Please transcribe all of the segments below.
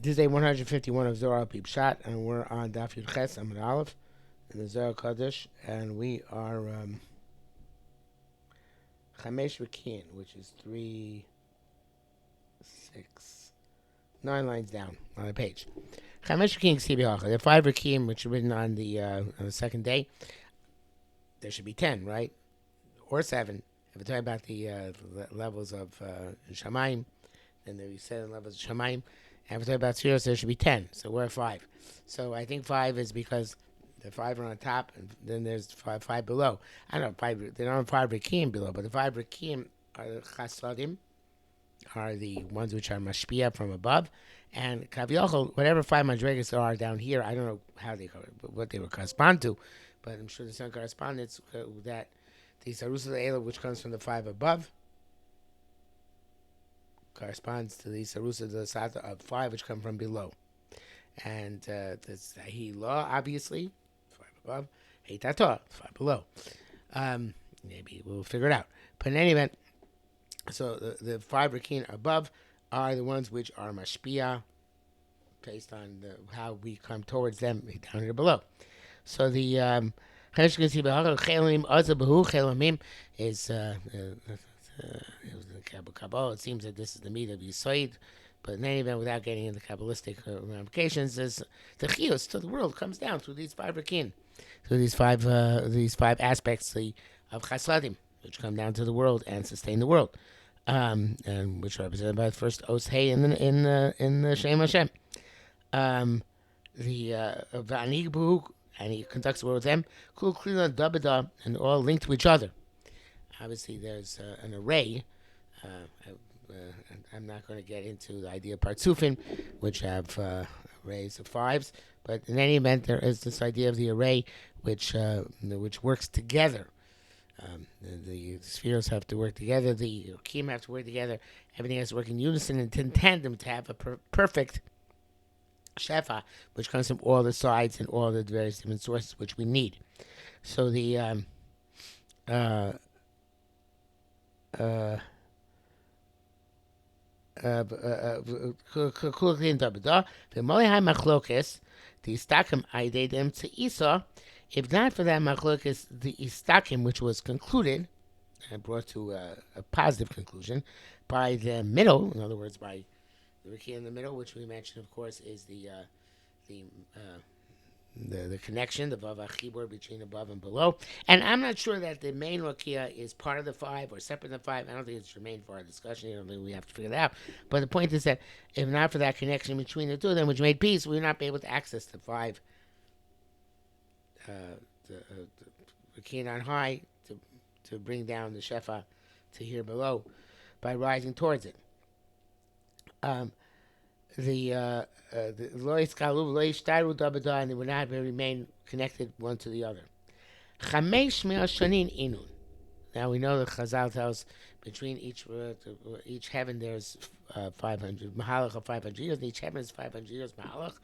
This is day 151 of Zohar Pshat, and we're on Daf Yud Ches Amud Aleph in the Zohar Kodesh, and we are Chamesh Rekin, which is 3, 6, 9 lines down on the page. Chamesh Rekin Ksibi Hacha. There are 5 Rekim which are written on the second day. There should be 10, right? Or 7. If we're talking about the levels of Shamayim, then there are 7 levels of Shamayim. And if we're talking about Sfiros, there should be 10. So we're at 5. So I think 5 is because the 5 are on top, and then there's 5 below. I don't know, 5, there aren't 5 Rekim below, but the 5 Rekim are the Chasadim, are the ones which are Mashpia from above. And Kaviochel, whatever 5 Madrigas are down here, I don't know how they what they would correspond to, but I'm sure there's some correspondence that the Sarusa Eila, which comes from the 5 above, corresponds to the Sarusa de Sata of 5, which come from below. And that's He Law, obviously, 5 above. He Tata, 5 below. Maybe we'll figure it out. But in any event, so the 5 Rakin above are the ones which are Mashpia, based on how we come towards them down here below. So the is it seems that this is the meat of Yisoid, but in any event, without getting into Kabbalistic ramifications, the Chiyus to the world comes down through these 5 Rakin, through these five aspects of Chasadim, which come down to the world and sustain the world, and which are represented by the first Os Hey in the Shem Hashem. The Vanigbu, and he conducts the world with them, Kul Klila Dabada, and all linked to each other. Obviously, there's an array. I'm not going to get into the idea of Partsufin, which have arrays of 5s, but in any event, there is this idea of the array which works together. The spheres have to work together, the Kim have to work together, everything has to work in unison and in tandem to have a perfect Shefa, which comes from all the sides and all the various different sources which we need. So the if not for that machlokes, the istakim, which was concluded and brought to a positive conclusion by the middle, in other words, by the Riki in the middle, which we mentioned, of course, is the connection, the Vav Achibur between above and below. And I'm not sure that the main Rakia is part of the 5 or separate from the 5. I don't think it's germane for our discussion. I don't think we have to figure that out. But the point is that if not for that connection between the two of them, which made peace, we would not be able to access the 5 the Rakia on high to bring down the Shefa to here below by rising towards it. The Lois Kalu, Lois Taru Dabada, and they would not remain connected one to the other. Chamesh Me'al Shanin Inun. Now we know that Chazal tells between each heaven there's 500 Mahalach of 500 years, and each heaven is 500 years Mahalach.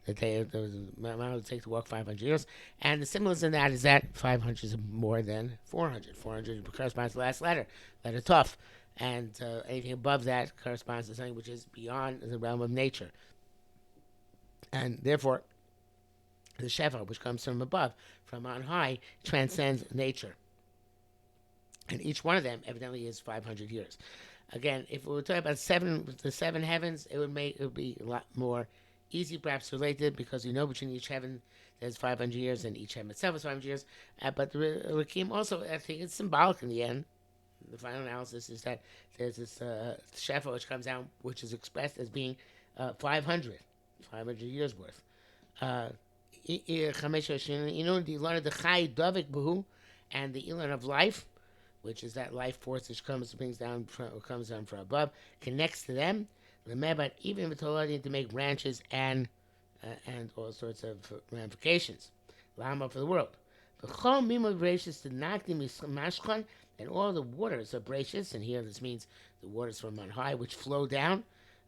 That would take to walk 500 years, and the symbolism in that is that 500 is more than 400. 400 corresponds to the last letter Tov. And anything above that corresponds to something which is beyond the realm of nature. And therefore, the Shefa, which comes from above, from on high, transcends nature. And each one of them evidently is 500 years. Again, if we were talking about the 7 heavens, it would be a lot more easy, perhaps related, because we know between each heaven there's 500 years, and each heaven itself is 500 years. But the Rakim also, I think it's symbolic in the end. The final analysis is that there's this Shefa which comes down, which is expressed as being 500 years worth. And the Ilan of life, which is that life force which comes down from above, connects to them. Remember, even with Torah to make branches and all sorts of ramifications. Lama for the world. And all the waters are bracious, and here this means the waters from on high, which flow down.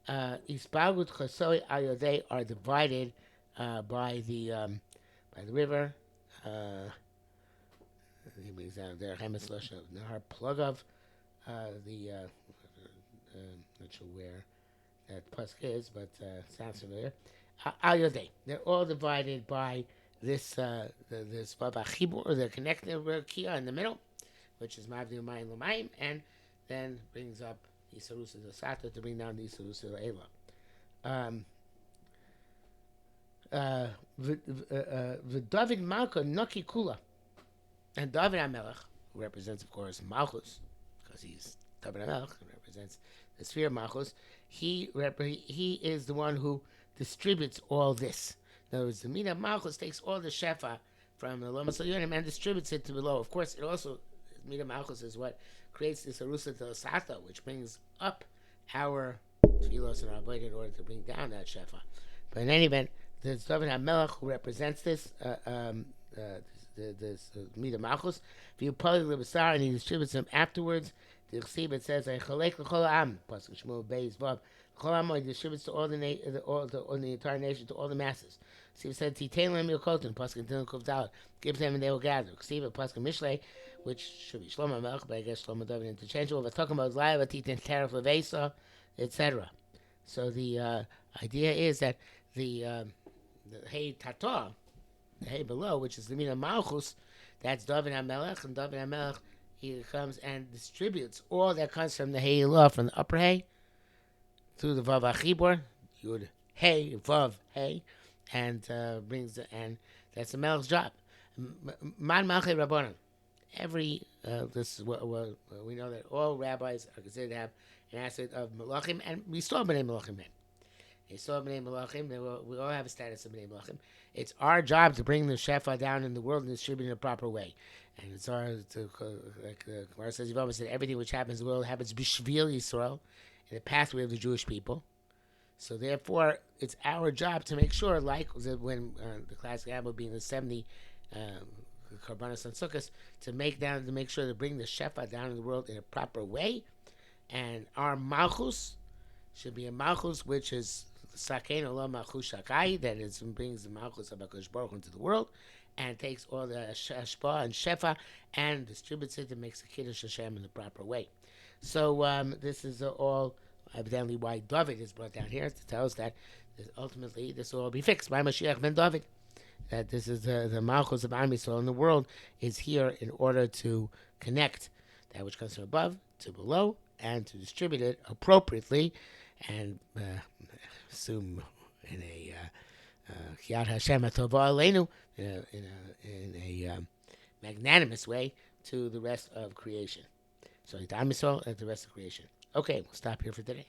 Ispagut chasoi ayodei are divided by the river. He brings down there Hemislosh Nahar Plugov. Not sure where that Pasuk is, but sounds familiar. Al Yodei. They're all divided by this Baba Chibur, the connecting Kia in the middle, which is Mavdi Umayim Lamayim, and then brings up Isarusa Dosata to bring down the Isarusa Ela. David Malka Noki Kula. And David HaMelech, who represents, of course, Malchus, because he's David HaMelech, who represents the sphere of Malchus, he is the one who distributes all this. In other words, the Mina Malchus takes all the Shefa from the Loma Yonim and distributes it to below. Of course, it also, Mina Malchus is what creates this Arusa Del Sata, which brings up our Tfilos and our Avodah in order to bring down that Shefa. But in any event, there's David HaMelech who represents this, this Mida Malchus. If you pull the Basar and he distributes them afterwards, the Chsib it says, I chalek l'chol ha'am, Pasuk Shmuel Beis Vav. L'chol ha'am, he distributes to all the entire nation, to all the masses. Chsib said, Titein lem yokotin, Pasuk Tintin Kuf Dalet, give them and they will gather. Chsib, Pasuk Mishlei, which should be Shlomo Melech, but I guess Shlomo David interchangeable. We're talking about Zlai, Titin Teref Levesa, etc. So the idea is that the Hey Tata, the Hey below, which is the Mina Malchus, that's David HaMelech, and David HaMelech, he comes and distributes all that comes from the Hey Elah, from the upper Hey, through the Vav HaChibur, Yud Hey, Vav Hey, and brings and that's the Melech's job. Man Malchei Rabbanan. Every this is what we know that all rabbis are considered to have an aspect of Malachim, and we saw Bnei Malachim then. They saw Bnei Malachim. We all have a status of Bnei Malachim. It's our job to bring the Shefa down in the world and distribute it in a proper way. And it's our, like the Gemara says, you've always said, everything which happens in the world happens B'Shvil Yisrael, in the pathway of the Jewish people. So therefore, it's our job to make sure, like when the classic animal being the 70 Karbanos and Sukkot, to make sure to bring the Shefa down in the world in a proper way. And our Malchus should be a Malchus which is Sakein Olam Malchus Shakai, that is brings the Malchus of HaKadosh Baruch Hu into the world, and takes all the Ashpa and Shefa and distributes it and makes the Kiddush Hashem in the proper way. So this is all evidently why David is brought down here, to tell us that ultimately this will all be fixed by Mashiach ben David. That this is the Malchus of Am Yisrael in the world is here in order to connect that which comes from above to below and to distribute it appropriately and assume in a Kiyat Hashem Atova Aleinu in a magnanimous way to the rest of creation. So Am Yisrael and the rest of creation. Okay, we'll stop here for today.